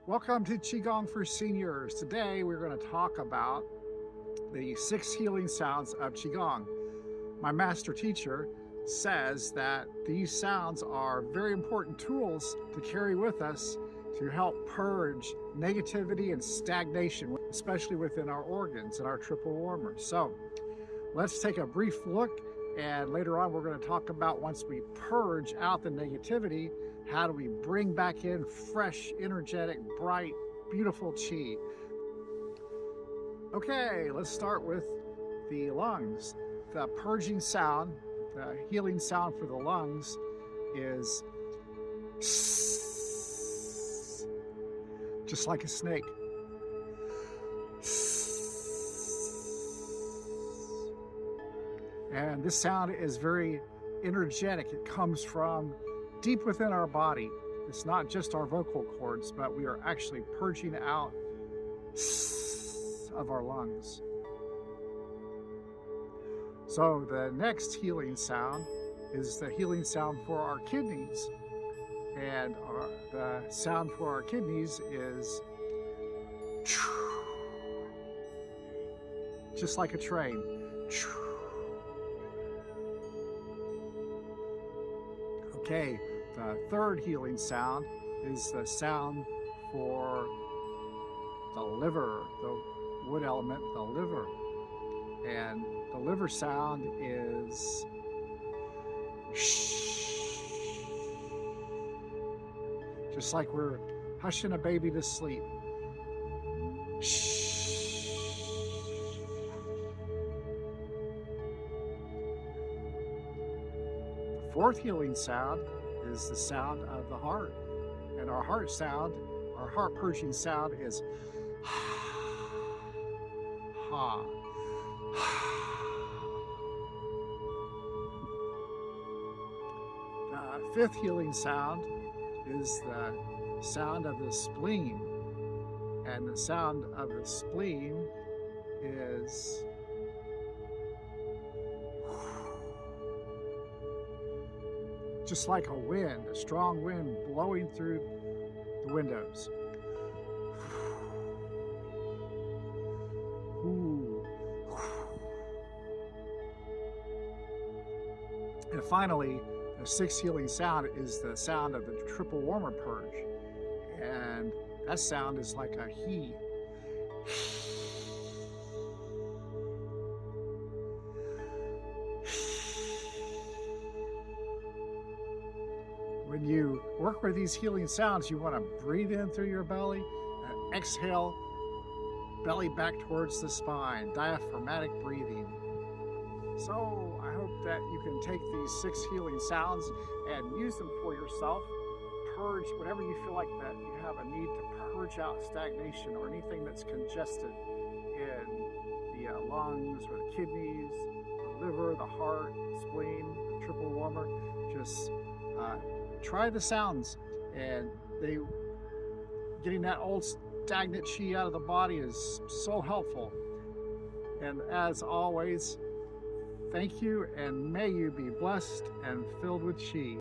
Welcome to Qigong for Seniors. Today we're going to talk about the 6 healing sounds of Qigong. My master teacher says that these sounds are very important tools to carry with us to help purge negativity and stagnation, especially within our organs and our triple warmers. So let's take a brief look, and later on we're going to talk about, once we purge out the negativity, how do we bring back in fresh, energetic, bright, beautiful chi? Okay, let's start with the lungs. The purging sound, the healing sound for the lungs is just like a snake. And this sound is very energetic. It comes from deep within our body. It's not just our vocal cords, but we are actually purging out of our lungs. So the next healing sound is the healing sound for our kidneys. And the sound for our kidneys is just like a train. Okay, the third healing sound is the sound for the liver, the wood element, the liver. And the liver sound is just like we're hushing a baby to sleep. The fourth healing sound is the sound of the heart. And our heart sound, our heart purging sound is ha. The fifth healing sound is the sound of the spleen. And the sound of the spleen is just like a wind, a strong wind blowing through the windows. And finally, the sixth healing sound is the sound of the triple warmer purge. And that sound is like a he. When you work with these healing sounds, you want to breathe in through your belly and exhale, belly back towards the spine, diaphragmatic breathing. So I hope that you can take these 6 healing sounds and use them for yourself. Purge whenever you feel like that you have a need to purge out stagnation or anything that's congested in the lungs or the kidneys, the liver, the heart, spleen, triple warmer. Just try the sounds, and getting that old stagnant chi out of the body is so helpful. And as always, thank you, and may you be blessed and filled with chi.